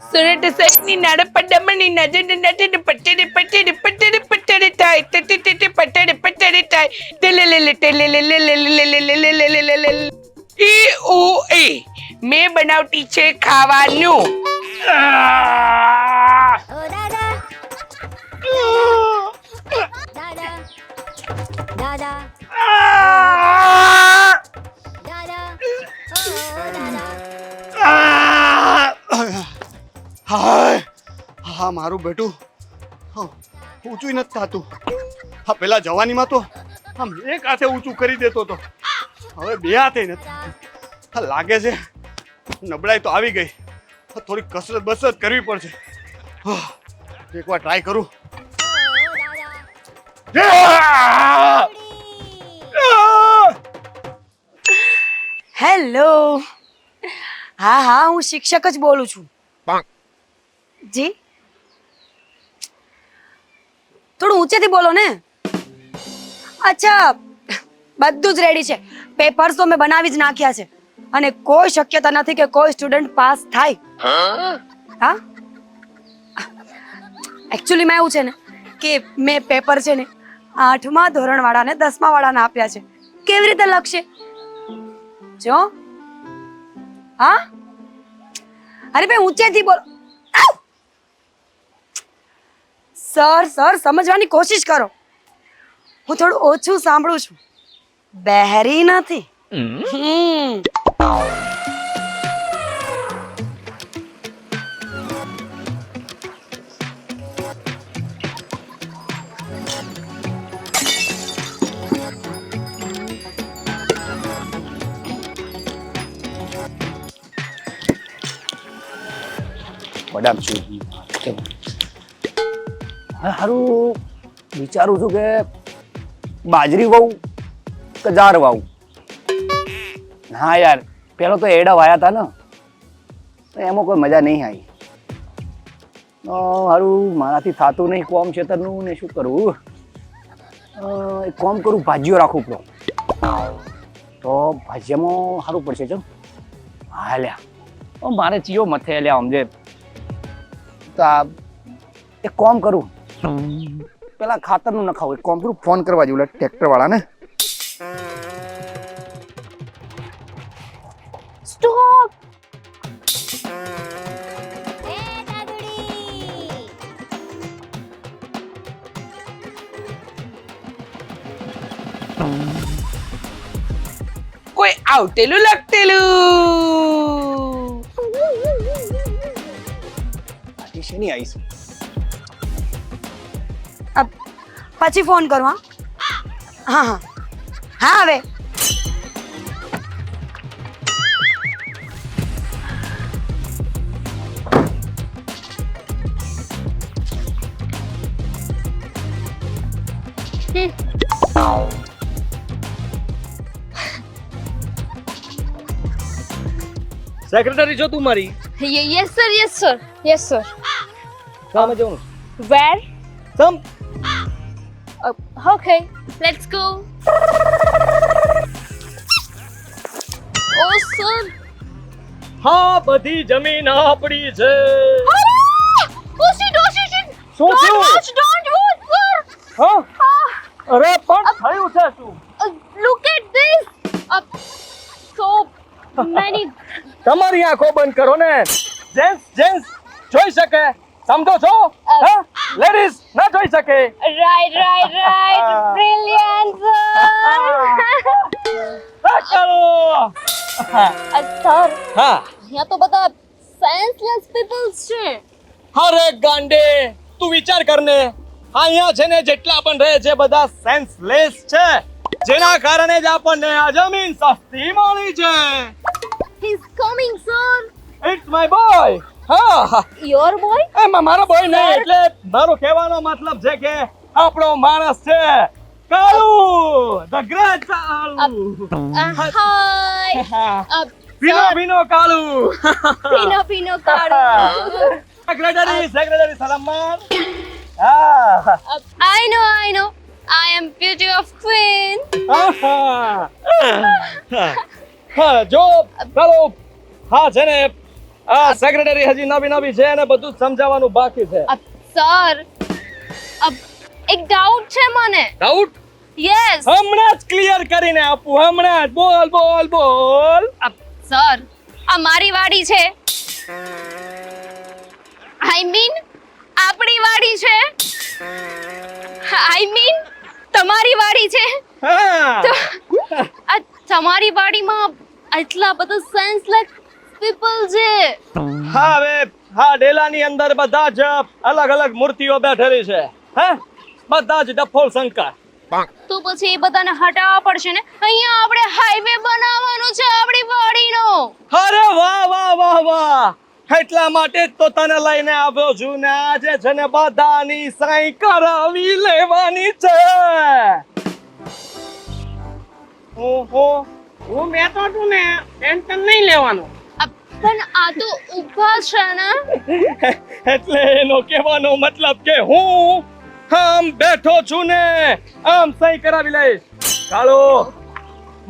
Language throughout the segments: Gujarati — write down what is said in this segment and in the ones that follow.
સુરત સાઈડની નાડા પડામણી નજર નજર પટડે પટડે પટડે પટડે થાય ટટે ટટે પટડે પટડે થાય ટેલેલેલે ટેલેલેલેલેલેલેલેલેલેલેલે ઈ ઓ એ મેં બનાવતી છે ખાવાનું હાય હા મારું બેટું ઊંચું નથી થતું. હા પેલા જવાનીમાં તો આમ એક હાથે ઊંચું કરી દેતો હતો, હવે બે હાથે નથી. હા લાગે છે નબળાઈ તો આવી ગઈ, થોડી કસરત બસરત કરવી પડશે. એકવાર ટ્રાય કરું. હેલો. હા હા, હું શિક્ષક જ બોલું છું. જી થોડું ઊંચેથી બોલો ને. અચ્છા, બધું જ રેડી છે. પેપર્સ તો મેં બનાવી જ નાખ્યા છે અને કોઈ શક્યતા નથી કે કોઈ સ્ટુડન્ટ પાસ થાય. હા, એકચ્યુઅલી માં એવું છે ને કે મેં પેપર છે ને 8મા ધોરણ વાળાને 10મા વાળાને આપ્યા છે. કેવી રીતે લખશે જો? હા, અરે ભાઈ ઊંચેથી બોલો. સર સર સમજવાની કોશિશ કરો. હું થોડું ઓછું સાંભળું છું, બહેરી નથી. બદામ છું હારું વિચારું છું કે બાજરી વાવું કે જાર વાવું. હા યાર, પેલો તો એડા વાયા હતા ને તો એમાં કોઈ મજા નહીં આવી. હારું મારાથી થતું નહીં કોમ ખેતરનું ને શું કરવું. એક કોમ કરું, ભાજીઓ રાખવું પડો તો ભાજીયામાં સારું પડશે. ચમ હા લ્યા મારે ચિયો મથે લ્યા સમજે તો આ એક કોમ કરું, પેલા ખાતરનું ન ખાવું. એક કોમ કરું, ફોન કરવા જેવું ટ્રેક્ટર વાળાને. સ્ટોપ. કોઈ આવટેલું લગટેલું. શેની આવીશ? પછી ફોન કરો. હા હા હા હા હવે સેક્રેટરી છો તું મારી? Yes sir, yes sir, yes sir. કામે જવું. Where? Sum Okay, let's go. Oh sir. હા, બધી જમીન આપણી છે. Oh shit, oh shit, shit. શું Don't થયું? watch, don't watch sir. હા અરે પણ થયું છે શું? Look at this. So many. તમારી આંખો બંધ કરો ને. જેન્ટ્સ જોઈ શકે, સમજો છો? હા, લેડીઝ ના જોઈ શકે. Right. Brilliant sir. ચાલો. Sir, હા, અહીંયા તો બધા senseless people છે. અરે ગાંડે તું વિચાર કરને, અહીંયા છે ને જેટલા પણ રહે છે બધા સેન્સલેસ છે, જેના કારણે જ આપણને આ જમીન સસ્તી મળી છે. He's coming sir. It's my boy. હા, Your boy? એમાં મારો બોય નહીં, એટલે મારો કહેવાનો મતલબ છે કે આપણો માણસ છે કાળુ, ધ ગ્રેટ કાળુ. Hi. ભીનો કાળુ. Pino Caro. સેક્રેટરી સલામત. હા. I know. I am beauty of queen. હા જો ચાલો. હા છે ને આ સેક્રેટરી હજી નવી છે અને બધું સમજાવવાનું બાકી છે. સર એક ડાઉટ છે મને. ડાઉટ યસ હમણાં જ ક્લિયર કરીને આપું, હમણાં જ. બોલ. સર આ મારી વાડી છે. આઈ મીન આપણી વાડી છે. આઈ મીન તમારી વાડી છે. હા આ તમારી વાડીમાં આટલા બધા સેન્સલેસ પીપલ છે. હા હવે હા ડેલાની અંદર બધા જ અલગ અલગ મૂર્તિઓ બેઠેલી છે. હે બધા જ ડફોળ શંકર. તો પછી એ બધાને હટાવવા પડશે ને. અહીંયા આપણે હાઈવે બનાવવાનો છે આપણી વાડીનો. અરે વાહ એટલા માટે જ તો તને લઈને આવ્યો છું ને. આજે છે ને બધાની સહી કરાવી લેવાની છે. ઓહો હું બેઠો છું ને ટેન્શન નહીં લેવાનું. પણ આ તો ઊભા છે ને. એટલે એનો કહેવાનો મતલબ કે હું આમ બેઠો છું ને આમ સહી કરાવી લઈશ. કાળો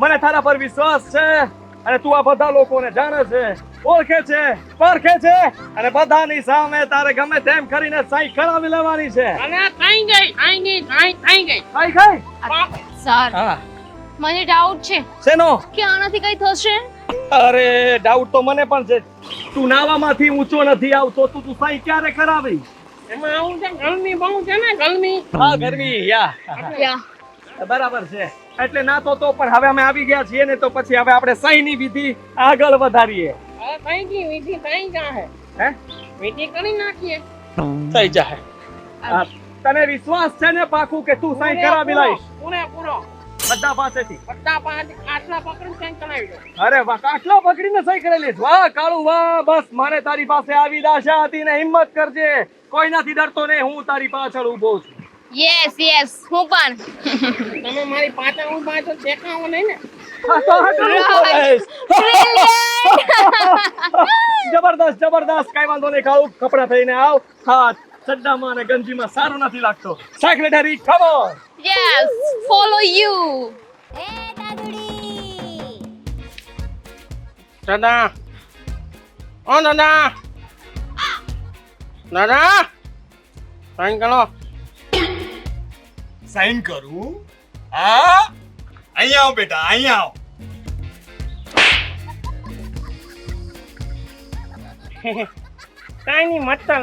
મને તારા પર વિશ્વાસ છે અને તું આ બધા લોકોને જાણે છે, ઓળખે છે, પરખે છે અને બધાની સામે તારે ગમે તેમ કરીને સહી કરાવી લેવાની છે. અને થઈ ગઈ ખાઈ સર હા મને ડાઉટ છે શેનો? કે આનાથી કઈ થશે. અરે ડાઉટ તો મને પણ છે. તું નાવામાંથી ઊંચો નથી આવતો, તું સહી ક્યારે કરાવી? એમાં આવું છે ગરમી બહુ છે ને ગરમી. હા ગરમી યા બરાબર છે. એટલે ના તો પણ હવે અમે આવી ગયા છીએ ને તો પછી હવે આપણે સહીની વિધિ આગળ વધારીએ. હવે થઈ ગઈ વિધિ થઈ જાહે. હે વિધિ કરી નાખીએ. થઈ જાય. તને વિશ્વાસ છે ને પાકું કે તું સહી કરાવી લઈશ પૂરેપૂરો બધા પાસેથી? બધા પાંચ આટલા પકડી સાઈન કરાવી દો. અરે વાહ, કાટલો પકડીને સહી કરી લઈશ. વાહ કાળુ વાહ. બસ મારે તારી પાસે આવી આશા હતી ને. હિંમત કરજે, કોઈનાથી ડરતો નહીં. હું તારી પાછળ ઊભો છું. યસ હું પણ. તમે મારી પાછળ ઊભા છો દેખાવો નહીં ને. જબરદસ્ત કઈ વાંધો નહીં. કાળુ કપડા થઈને આવ. હા ચડ્ડામાં અને ગંજીમાં સારો નથી લાગતો. Secretary come on. Yes follow you. દાદા ઓ દાદા સાઈન કરો. સાઈન કરું? હા અહીંયા આવ બેટા, અહીંયા આવ. કાઈ નહીં મચ્છર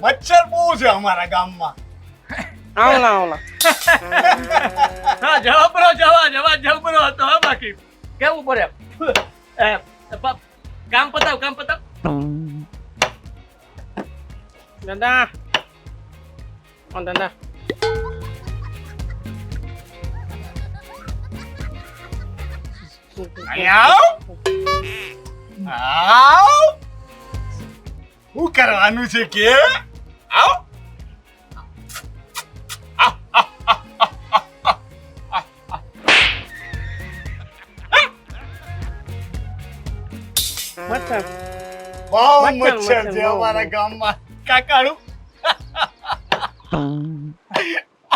મચ્છર બહુ છે અમારા ગામમાં. આવલા હા જબરો હતો. હા બાકી કેવું પડે. કામ પતાવ. દાદા ઓ દાદા અહીંયા આવ. શું કરવાનું છે કે આવ. મચ્છર બહુ મચ્છર મચ્છર છે બહુ. અમારા ગામમાં કાકાડું.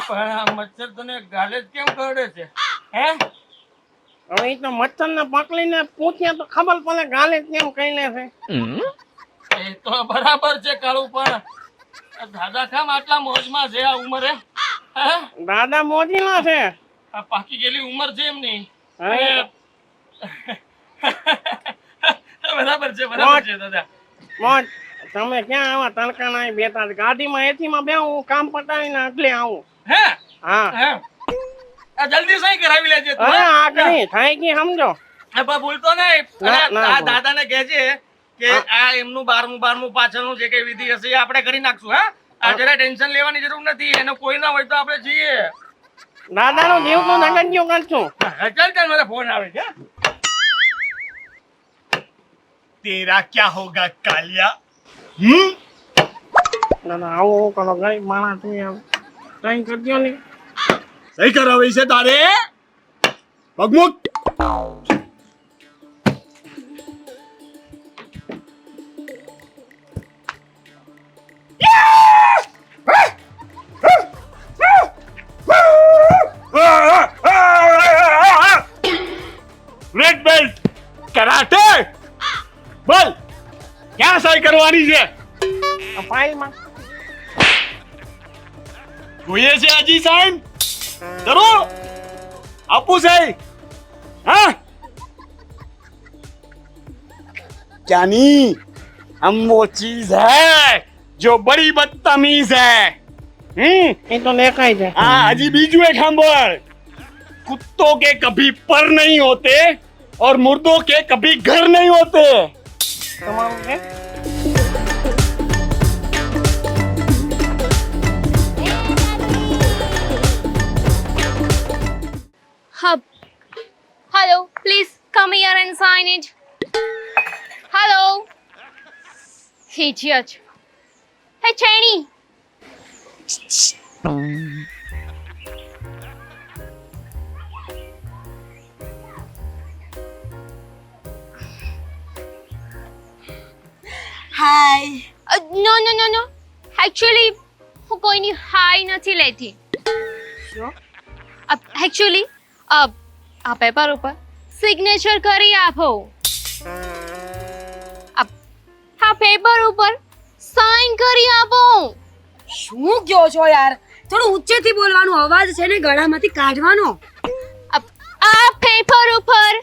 પણ આ મચ્છર તને ગાલે જ કેમ કરડે છે? હે હવે ઈ તો મચ્છર ને પકડીને પૂછ્યા તો ખબર પડે ગાલે કેમ કઈને છે. એ તો બરાબર છે કાળુ, પણ દાદા કામ આટલા મોજમાં છે આ ઉંમરે? હે દાદા મોજી ના છે. આ પાકી ગયેલી ઉંમર છે એમની. હવે બરાબર છે દાદા. મોજ તમે ક્યાં આવા તડકાના બેઠા ગાડીમાં એસીમાં બે હું કામ પતાવીને એટલે આવું. હે હા હે આ જલ્દી સહી કરાવી લેજે તું. અરે આગળ થઈ ગઈ સમજો. બા ભૂલતો નહીં. ના, અને ના, આ બોલ. દાદાને કહેજે કે આ એમનું 12મું પાછળનું જે કઈ વિધિ હશે એ આપણે કરી નાખશું. હા આ જરા ટેન્શન લેવાની જરૂર નથી. એનો કોઈ ના હોય તો આપણે જઈએ. દાદાનો જીવ તો નગન્યો કરશું. ચાલ મારે ફોન આવે છે. તેરા ક્યા હોગા કાલિયા? દાદા આવું કરો ગરીબ માણસ છે એમ કઈ કરજો ને. સહી કરાવી છે તારે? પગમુખ. રેડ બેલ્ટ કરાટે બોલ. કરવાની છે ફાઇલમાં જોઈએ છે હજી સાઈન કરો આપું સહી हाँ जानी हम वो चीज है जो बड़ी बदतमीज है એ તો દેખાય છે हाँ अजी बीजू एक सांभर कुत्तों के कभी पर नहीं होते और मुर्दों के कभी घर नहीं होते તમારું છે Hello, please come here and sign it. Hello. Idiot. Hey, Cheney. Hi No. Actually, હું કોઈની હાય નથી લેતી. Actually, આ પેપર ઉપર સિગ્નેચર કરી આપો. આ પેપર ઉપર સાઇન કરી આપો. શું કહો છો યાર થોડું ઊંચેથી બોલવાનું અવાજ છે ને ગળામાંથી કાઢવાનો આ પેપર ઉપર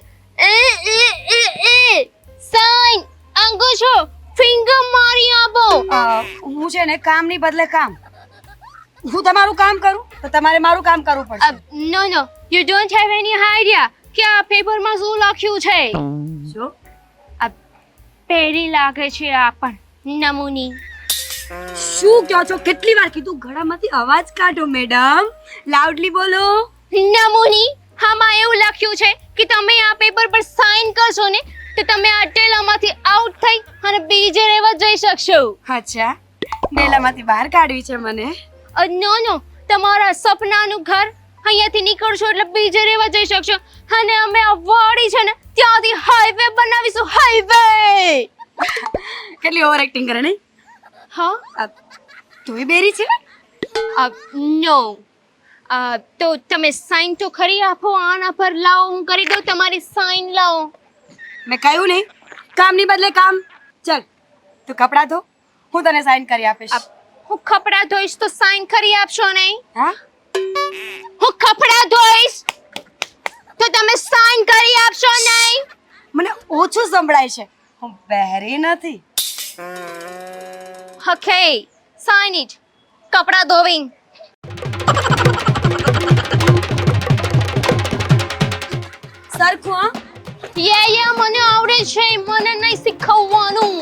સાઇન અંગૂઠો ફિંગર મારી આપો. હું છે ને કામની બદલે કામ હું તમારું કામ કરું તો તમારે મારું કામ કરવું પડશે No, you don't have any idea કે આ પેપરમાં શું લખ્યું છે. શું પેરી લાગે છે આ પણ નમૂની. શું કહો છો કેટલી વાર કીધું ગળામાંથી અવાજ કાઢો મેડમ લાઉડલી બોલો નમૂની આમાં એવું લખ્યું છે કે તમે આ પેપર પર સાઇન કરશો ને તો તમે આ ટેલામાંથી આઉટ થઈ અને બીજે રહેવા જઈ શકશો. અચ્છા ડેલામાંથી બહાર કાઢવી છે મને નો તમારા સપનાનું ઘર અહીંયાથી નીકળશો એટલે બીજે રહેવા જઈ શકશો અને અમે આ વાડી છે ને ત્યાંથી હાઈવે બનાવીશું હાઈવે. કેટલી ઓવર એક્ટિંગ કરે નહીં હા તું બેરી છે નો તો તમે સાઇન તો ખરી આપો આના પર લાવો હું કરી દઉં તમારી સાઇન લાવો. મેં કહ્યું નહીં કામની બદલે કામ ચલ તું કપડાં ધો હું તને સાઈન કરી આપીશ હું કપડાં ધોઈશ તો સાઇન કરી આપશો નહીં. હા હું કપડાં ધોઈશ તો તમે સાઇન કરી આપશો નહીં. મને ઓછું સંભળાય છે હું બહેરી નથી Okay, sign it. કપડાં ધોવિંગ. સરખું હા યા મને આવડે છે મને નહીં શીખવવાનું.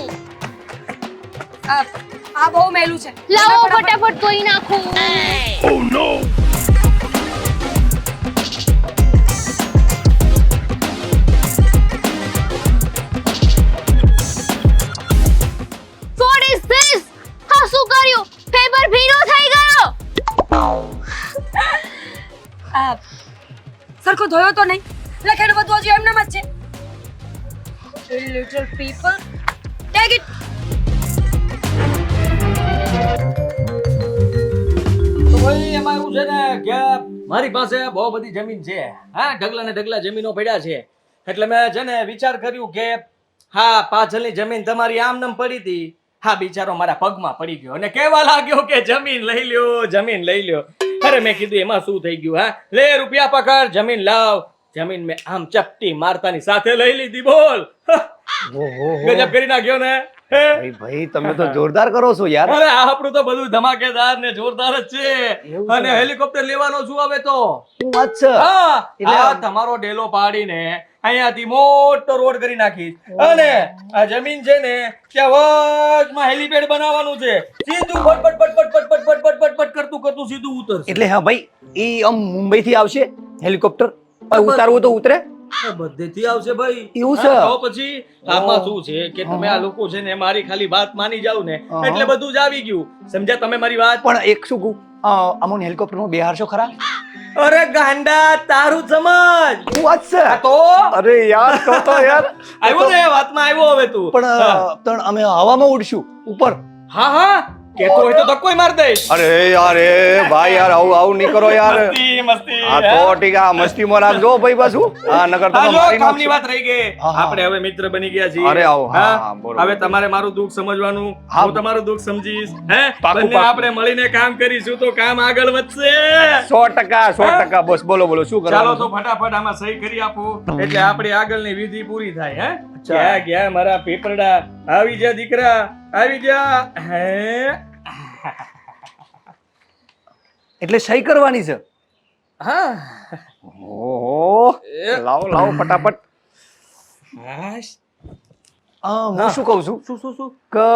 આ બહુ મેલું છે લાવો ફટાફટ ધોઈ નાખું. Oh no! What is this? હા શું કર્યું? પેપર ભીનો થઈ ગયો. સરખો ધોયો તો નહીં લખેલું બધું હજુ એમનેમ જ છે લિટલ પીપલ ટેક ઇટ તો ભાઈ એમાં એવું છે ને કે મારી પાસે બહુ બધી જમીન છે હા ઢગલા ને ઢગલા જમીનો પડ્યા છે એટલે મેં છે ને વિચાર કર્યું કે હા પાછળની જમીન તમારી આમ નામ પડી હતી હા બિચારો મારા પગમાં પડી ગયો અને કહેવા લાગ્યો કે જમીન લઈ લ્યો અરે મેં કીધું એમાં શું થઈ ગયું હા લે રૂપિયા પકડ જમીન લાવ જમીન મેં આમ ચપટી મારતાની સાથે લઈ લીધી બોલ ગજબ કરી નાખ્યો ને ભાઈ તમે તો જોરદાર કરો છો યાર અરે આપણું તો બધું ધમાકેદાર ને જોરદાર જ છે અને હેલિકોપ્ટર લેવાનો છું હવે તો શું વાત છે હા એટલે આ તમારો ડેલો પાડીને અહીંયાથી મોટો રોડ કરી નાખીશ અને આ જમીન છે ને ત્યાં વચમાં હેલિપેડ બનાવવાનું છે સીધું ફટ કરતું સીધું ઉતરશે એટલે હા ભાઈ એ આમ મુંબઈ થી આવશે હેલિકોપ્ટર ઉતારવું તો ઉતરે બધેથી આવશે ભાઈ એવું છે? હા, તો પછી આમાં શું છે કે તમે આ લોકો છે ને મારી ખાલી વાત માની જાવ ને એટલે બધું જ આવી ગયું સમજ્યા તમે મારી વાત પણ એક શું કહું અમોન હેલિકોપ્ટર માં બેહારશો ખરા અરે ગાંડા તારું સમજ શું વાત છે આ તો અરે યાર તો યાર આવ્યો ને વાતમાં આવ્યો હવે તું પણ અમે હવામાં ઉડશું ઉપર હા કેતો હોય તો ધક્કોય માર દઈશ. અરે યાર એ ભાઈ યાર આવું નહીં કરો યાર. મસ્તી મસ્તી. હા તો ઠીક આ મસ્તીમાં રાખજો ભાઈ પાછું. હા નકર તમે હાલો, મારી કામની નાખશો. વાત રહી ગઈ. હા, હા. આપણે હવે મિત્ર બની ગયા છીએ. અરે આવો, હા, હા? હા, બરોબર. હવે તમારે મારું દુઃખ સમજવાનું, હા. હું તમારું દુઃખ સમજીશ. હે? પાકું, બંને પાકું. આપણે મળીને કામ કરીશું તો કામ આગળ વધશે. 100% બસ બોલો શું ચાલો તો કરવાનું? ફટાફટ આમાં સહી કરી આપો એટલે આપણી આગળની વિધિ પૂરી થાય. હે ક્યાં ગયા મારા પેપરડા? આવી જા દીકરા, આવી જા. હે એટલે સહી કરવાની છે. હા. ઓહો લાવો ફટાફટ. હાશ. હું શું કહું છું શું કે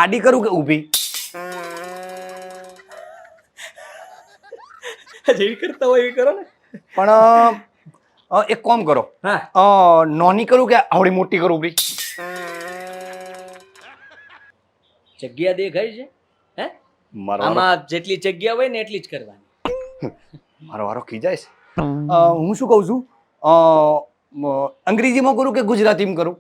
આડી કરું કે ઊભી? જેવી કરતા હોય એવી કરો ને. પણ એક કામ કરો. હા. નોની કરું કે આવડી મોટી કરું ઊભી? જગ્યા દેખાય છે હે મારો વારો- આમાં જેટલી જગ્યા હોય ને એટલી જ કરવાની. મારો વારો ખીજાય છે. હું શું કહું છું અંગ્રેજીમાં કરું કે ગુજરાતીમાં કરું?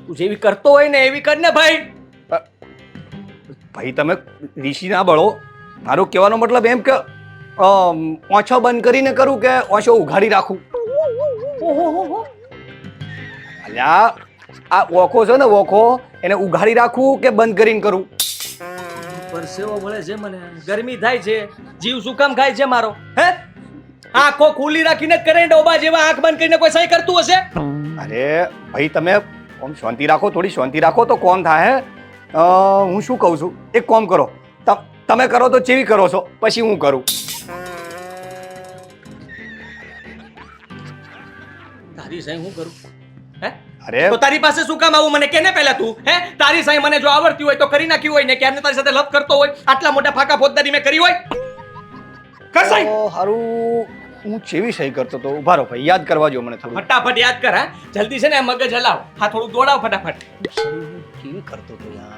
તું જેવી કરતો હોય ને એવી કર ને ભાઈ. ભાઈ તમે ઋષિ ના બળો. મારો કહેવાનો મતલબ એમ કે ઓછો બંધ કરીને કરું કે ઓછો ઉઘાડી રાખું? અલ્યા આ ઓખો છે ને ઓખો એને ઉઘાડી રાખું કે બંધ કરીને કરું? પરસેવો વળે છે મને, ગરમી થાય છે, જીવ શું કામ ખાય છે મારો? હે આંખો ખુલ્લી રાખીને કરે ડોબા જેવા આંખ બંધ કરીને કોઈ સહી કરતું હશે? અરે ભાઈ તમે આમ શાંતિ રાખો, થોડી શાંતિ રાખો તો કોમ થાય. હું શું કહું છું એક કામ કરો, તમે કરો તો ચેવી કરો છો પછી હું કરું. તારી સહી હું કરું? હે અરે તો તારી પાસે શું કામ આવું મને કેને પહેલા તું? હે તારી સહી મને જો આવડતી હોય તો કરી નાખી હોય ને, ક્યારે તારી સાથે લપ કરતો હોય, આટલા મોટા ફાકા ફોજદારી મેં કરી હોય. કર સહી. હારું હું ચેવી સહી કરતો તો? ઉભા રહો ભાઈ, યાદ કરવા જો મને થોડું. ફટાફટ યાદ કર. હા જલ્દી છે ને મગજ હલાવ, હા થોડું દોડાવ ફટાફટ. કેવી કરતો તો યાર?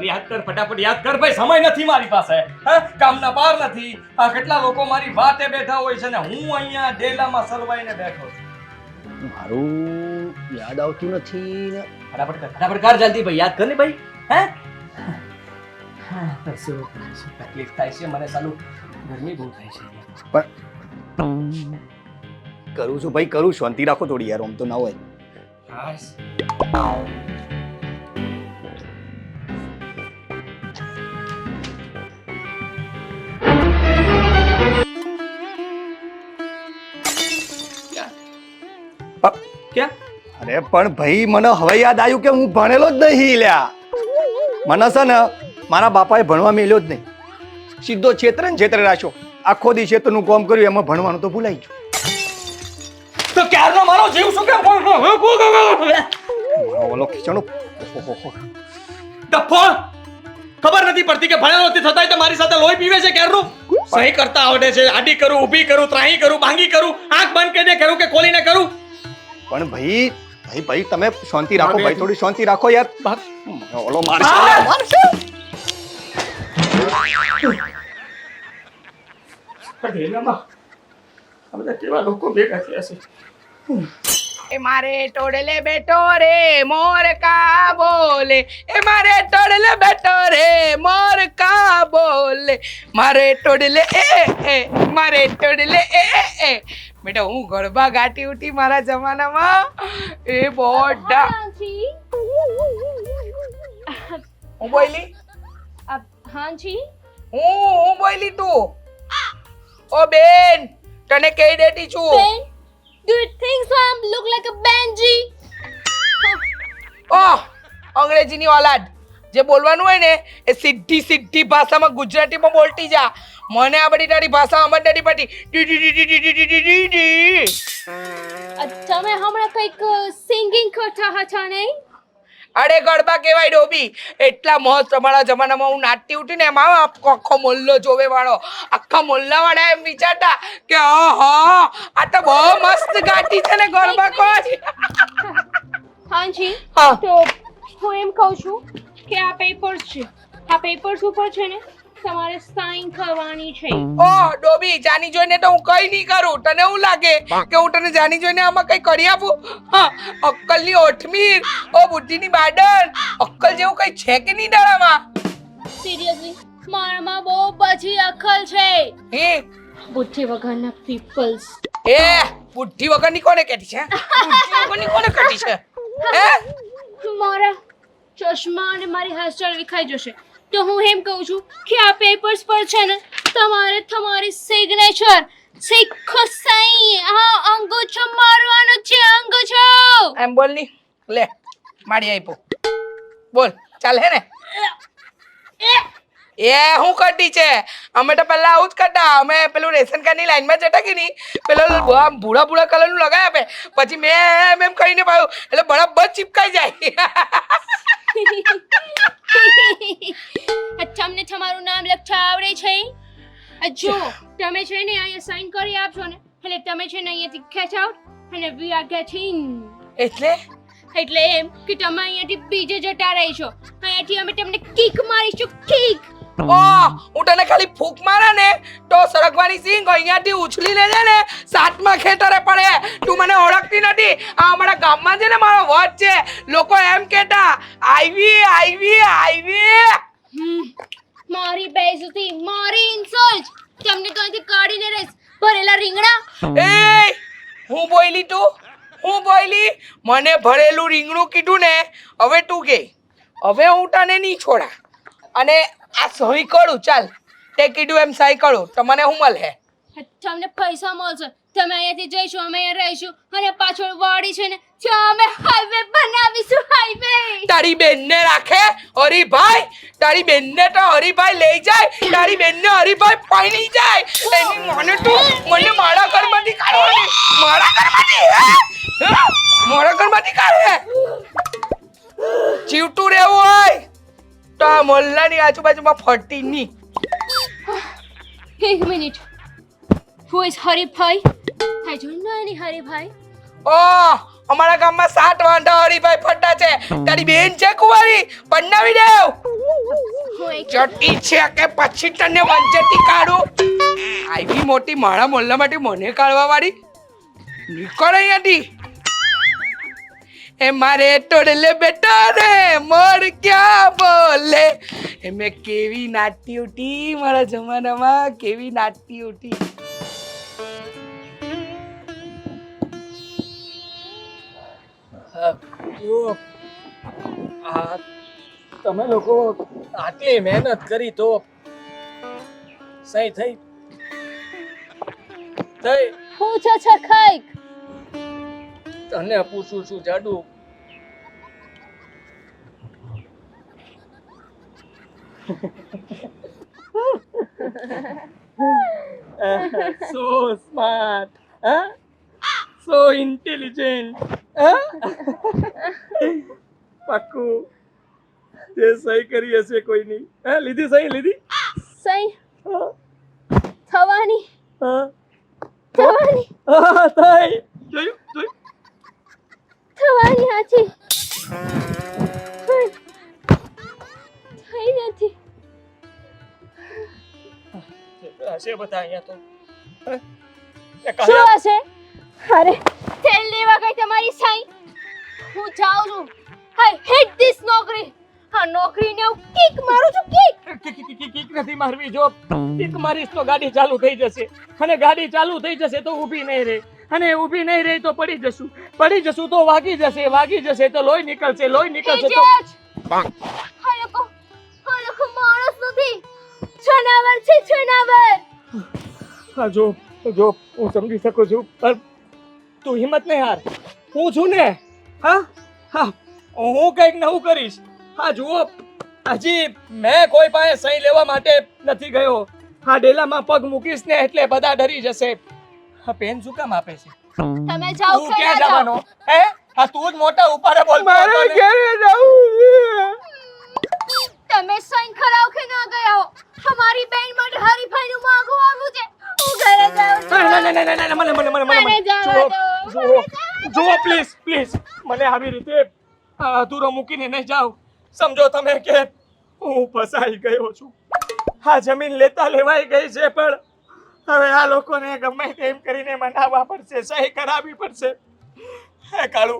યાદ કર ફટાફટ યાદ કર ભાઈ, સમય નથી મારી પાસે. હા કામના પાર નથી. આ કેટલા લોકો મારી વાટે બેઠા હોય છે ને હું અહીંયા ડેલામાં સરવાઈને બેઠો છું. મારું યાદ આવતું નથી ને. ફટાફટ કર જલ્દી ભાઈ, યાદ કર ને ભાઈ. હે પરસેવો થાય છે, તકલીફ થાય છે મને, સાલું ગરમી બહુ થાય છે. કરું છું ભાઈ કરું, શાંતિ રાખો થોડી યાર, આમ તો ના હોય. હાશ. ક્યાં? અરે પણ ભાઈ મને હવે યાદ આવ્યું કે હું ભણેલો જ નહીં લ્યા. મને છે ને મારા બાપાએ ભણવા મેલ્યો જ નહીં, સીધો છેતરે ને છેતરે રાખ્યો. આખો દી છેતરનું કામ કર્યું, એમાં ભણવાનું તો ભૂલાઈ ગયું. તો ક્યારનો મારો જીવ શું કેમ ઓલો ખીચાણો ડફો ખબર નથી પડતી કે ભણેલો નથી થતાય તો મારી સાથે લોહી પીવે છે ક્યારનું? સહી કરતા આવડે છે, આડી કરું, ઊભી કરું, ત્રાહી કરું, ભાંગી કરું, આંખ બંધ કરીને કરું કે ખોલીને કરું. પણ ભાઈ તમે શાંતિ રાખો ભાઈ, થોડી શાંતિ રાખો યાર. ઓલો મારશે. આ બધા કેવા લોકો ભેગા થયા છે. એ મારે ટોડલે બેઠો રે મોર કા બોલે, એ મારે ટોડલે બેઠો રે મોર કા બોલે, મારે ટોડલે મારે ટોડલે બેટા હું ગરબા ગાટી ઉઠી મારા જમાનામાં. એ બોડા હું બોલી હાજી હું બોલી તું? ઓ બેન તને કહી દેતી છું. Ben, do you think so I look like a Benji? ઓહ અંગ્રેજીની ઓલાદ, જે બોલવાનું હોય ને એ સીધી સીધી ભાષામાં ગુજરાતીમાં બોલતી જા. મને આ બધી તારી ભાષા સમજ નથી પડતી. તમે હમણાં કંઈક સિંગિંગ કરતા હતા નહીં? અરે ગરબા કહેવાય ડોબી. એટલા મસ્ત અમારા જમાનામાં હું નાચતી ઉઠી ને એમાં આખો મોલ્લો જોવે વાળો, આખા મોલ્લા વાળા એમ વિચારતા કે આ તો બહુ મસ્ત ગાતી છે ને ગરબા કોઈ. હાજી હા. તો હું એમ કહું છું કે આ પેપર્સ છે, આ પેપર્સ ઉપર છે ને તમારે સાઈન કરવાની છે. ઓ ડોબી, જાની જોઈને તો હું કઈ નહીં કરું. તને એવું લાગે કે હું તને જાની જોઈને આમાં કઈ કરી આપું? હા, અક્કલની ઓઠમીર, ઓ બુદ્ધિની બાડર, અક્કલ જેવું કઈ છે કે નહીં દાડામાં? સિરિયસલી મારામાં બહુ બધી અક્કલ છે. હે બુદ્ધિ વગરના પીપલ્સ. એ બુદ્ધિ વગરની કોને કહેતી છે? બુદ્ધિ વગરની કોને કહેતી છે? હે મારા ચશ્મા અને મારી હેરસ્ટાઈલ વિખાઈ જશે તો હું એમ કહું છું કે આ પેપર્સ પર છે ને તમારે તમારી સિગ્નેચર શીખો સહી અંગૂઠો મારવાનો છે. અંગૂઠો એમ બોલ ની લે મારી આપ્યો બોલ ચાલ હે ને એ હું કરતી છે? અમે તો પહેલા આવું જ કરતા. અમે પેલું રેશન કાર્ડ ની લાઈન માં જતા કે નહીં, પેલો ભૂરા ભૂરા કલર નું લગાય આપે, પછી મેં એમ કરીને પાયું એટલે બરાબર ચીપકાઈ જાય. તમને તમારું નામ લખતા આવડે છે? જો તમે છે ને અહીંયા સાઈન કરી આપશો ને એટલે તમે છે ને અહીંયાથી ગેટ આઉટ અને વી આર ગેટિંગ. એટલે એમ કે તમે અહીંયાથી બીજે જતા રહીશો. અહીંયાથી અમે તમને કિક મારીશું. કિક ઓ હું તને ખાલી ફૂંક મારે ને તો સરગવાની સિંગ અહીંયાથી ઉછળી લેજે ને સાતમા ખેતરે પડે. તું મને ઓળખતી નથી. આ અમારા ગામમાં છે ને મારો વટ છે. લોકો એમ કહેતા આવી આવી આવી. મારી બેઇઝતી, મારી ઇન્સલ્ટ તમને કઈથી કાઢીને રહીશ. ભરેલા રીંગણા. એ હું બોલી તું? હું બોલી? મને ભરેલું રીંગણું કીધું ને, હવે તું કે હવે હું તને નહીં છોડા. અને આ સહી કરું ચાલ, તે કીધું એમ સહી કરું તો મને શું મળે? તમને પૈસા મળશે. તમે અહીંયાથી જઈશું, અમે અહીંયા રહીશું અને પાછળ વાડી છે ને ત્યાં અમે હાઈવે બનાવીશું. હાઈવે તારી બેનને રાખે હરીભાઈ? તારી બેનને તો હરીભાઈ લઈ જાય, તારી બેનને હરીભાઈ પાણી જાય. એની મને તું મને મારા ઘરમાંથી કાઢવાની, મારા ઘરમાંથી મારા ઘરમાંથી કાઢે. જીવતું રહેવું હોય તો આ મોહલ્લાની આજુબાજુમાં ફરતી નહીં. એક minute. Who is Haribhai? I don't know any Haribhai. ઓ અમારા ગામમાં 7 વાંઢા હરીભાઈ ફરતા છે. તારી બેન છે કુંવારી, બનાવી દેવ. હું એક જટી છે કે પછી તને વંચતી કાઢું? આવી મોટી મારા મોહલ્લામાંથી મને કાઢવા વાળી નીકળ અહીંયાથી. એ મારે ટોડલે બેટા રે મોર ક્યાં બોલે. એ મેં કેવી નાચતી ઉઠી મારા જમાનામાં, કેવી નાચતી ઉઠી. તમે લોકો આટલી મહેનત કરી તો સહી થઈ? પૂછો છો કઈક? તને પૂછું છું જાડુ. So smart, huh? So intelligent, huh? પાક્કું તે સહી કરી હશે કોઈની? હે લીધી સહી લીધી? સહી હા થવાની. હા થવાની હા થઈ. જોયું થવાની હાચી થઈ નથી. હશે બધા અહીંયા તો. શું હશે? અરે તેલ લેવા ગઈ તમારી સાઈ. હું જાઉં છું. આઈ હેટ ધીસ નોકરી. આ નોકરીને હું કિક મારું છું. કિક નથી મારવી. જો કિક મારીશ તો ગાડી ચાલુ થઈ જશે, અને ગાડી ચાલુ થઈ જશે તો ઊભી નહીં રહે, અને ઊભી નહીં રહી તો પડી જશું તો વાગી જશે તો લોહી નીકળશે તો આ લોકો માણસ નથી, જનાવર છે, જનાવર. હા જો હું સમજી શકું છું, પણ તું હિંમત નહીં હાર. હું છું ને. હા હું કંઈક નવું કરીશ. હા જુઓ, હજી મેં કોઈ પાસે સહી લેવા માટે નથી ગયો. હા ડેલામાં પગ મૂકીશ ને એટલે બધા ડરી જશે. હા પેન શું કામ આપે છે? તમે જાઓ તું ક્યાં જવાનો? હે હા તું જ મોટા ઉપાડે બોલ. મારે ઘરે જવું. તમે સાઈન કરાવ કે ના ગયા હો? અમારી બેન માટે હરીફાઈનું માંગવું આવ્યું છે. હું ઘરે જાઉં છું. મને જવા દો. જુઓ પ્લીઝ મને આવી રીતે અધૂરો મૂકીને નહીં જાઓ. સમજો તમે કે હું ફસાઈ ગયો છું. આ જમીન લેતા લેવાઈ ગઈ છે, પણ હવે આ લોકોને ગમે તેમ કરીને મનાવવા પડશે, સહી કરાવવી પડશે. હે કાળુ,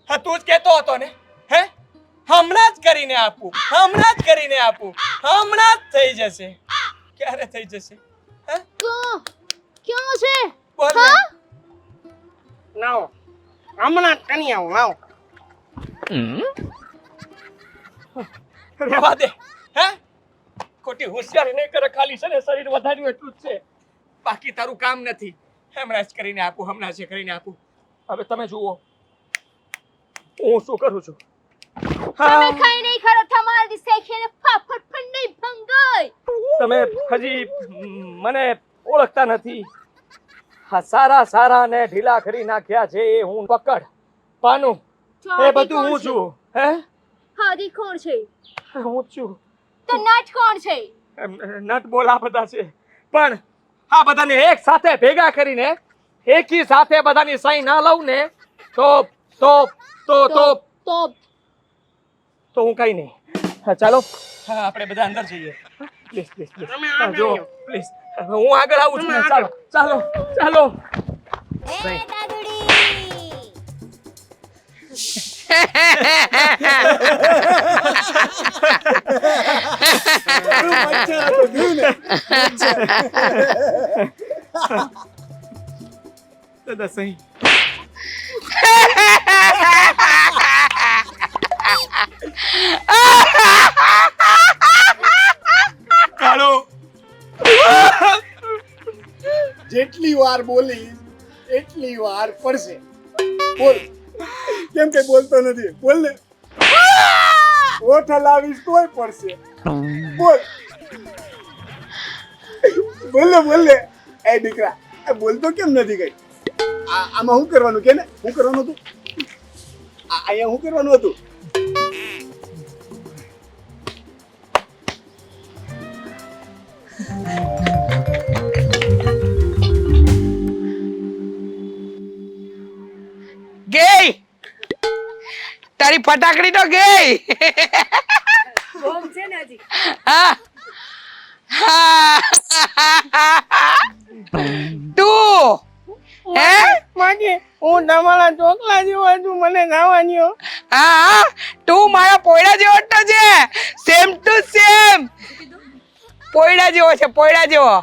હા તું જ કહેતો હતો ને, હે હમણાં જ કરીને આપું, હમણાં જ કરીને આપું, હમણાં જ થઈ જશે. ક્યારે થઈ જશે? હે ક્યાં છે? બોલ ને. લાવો હમણાં જ કરી આવું લાવો. રહેવા દે. હે ખોટી હોશિયારી નહીં કરે, ખાલી છે ને શરીર વધાર્યું એટલું જ છે, બાકી તારું કામ નથી. હમણાં જ કરીને આપું, હમણાં જ કરીને આપું. હવે તમે જુઓ હું શું કરું છું. તમે કઈ નહીં કરો, તમારી શેખીને ફાફટ પણ નહીં ભંગાય. તમે હજી મને ઓળખતા નથી. હા સારા સારા ને ઢીલા કરી નાખ્યા છે એ હું પકડ પાનું, એ બધું હું છું. હે હાદી કોણ છે? હું છું. તો નટ કોણ છે? નટ બોલ આ બધા છે, પણ આ બધાને એક સાથે ભેગા કરીને એકી સાથે બધાની સહી ના લઉં ને તો તો તો તો તો તો હું કઈ નહીં. હા ચાલો, હા આપણે બધા અંદર જઈએ. પ્લીઝ પ્લીઝ પ્લીઝ જો પ્લીઝ, હું આગળ આવું છું ને. ચાલો ચાલો ચાલો. દાદા સહી. કાળો, જેટલી વાર બોલીશ એટલી વાર પડશે. બોલ, કેમ કઈ બોલતો નથી? બોલ ને. ઓઠ હલાવીશ તોય પડશે. બોલ બોલ ને, બોલ ને. એ દીકરા, એ બોલતો કેમ નથી કઈ? આમાં શું કરવાનું કે ને? શું કરવાનું હતું? અહીંયા શું કરવાનું હતું? ગઈ તારી ફટાકડી તો ગઈ. બોમ્બ છે ને હજી. હા તું હે માગે હું તમારા ચોકલા જેવો છું, મને ગાવાની. હા તું મારા પોયડા જેવો જ તો છે, સેમ ટુ સેમ પોયડા જેવો છે, પોયડા જેવો.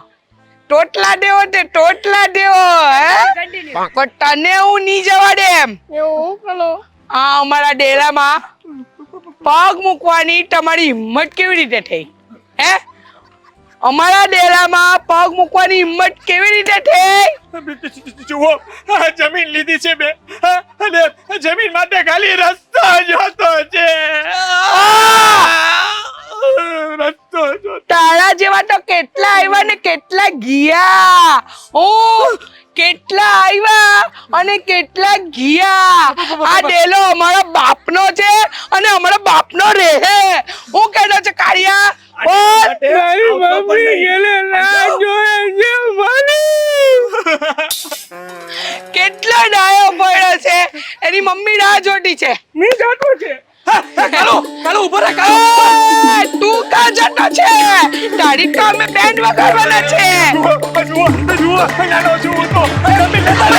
ટોટલા દેવો તે ટોટલા દેવો. હે કન્ટિન્યુ. પણ તને હું નહીં જવા દે એમ. એવું કરો. આ અમારા ડેરામાં પગ મૂકવાની તમારી હિંમત કેવી રીતે થઈ? હે અમારા ડેરામાં પગ મૂકવાની હિંમત કેવી રીતે થઈ? જુઓ, આ જમીન લીધી છે બે, અને જમીન માટે ખાલી રસ્તો જોતો છે. રસ્તો જોતો. તારા જેવા તો કેટલા આવ્યા ને કેટલા ગયા. ઓ કેટલા આવ્યા અને કેટલા ગયા. આ ડેલો અમારા બાપનો છે અને અમારા બાપનો રહે. હું કહેતો છે કાળિયા બોલ. તારી મમ્મી ગેલે ના જોયે છે મને. કેટલો ડાયો પડ્યો છે, એની મમ્મી રાહ જોતી છે. મી જાતો છે. કાળો કાળો ઉભો રહે. એ, તું કા જતો છે? તારી તો અમે બેન્ડ વગાડવાના છે. જુઓ જુઓ જુઓ, નાનો છું તો જમીન લેતા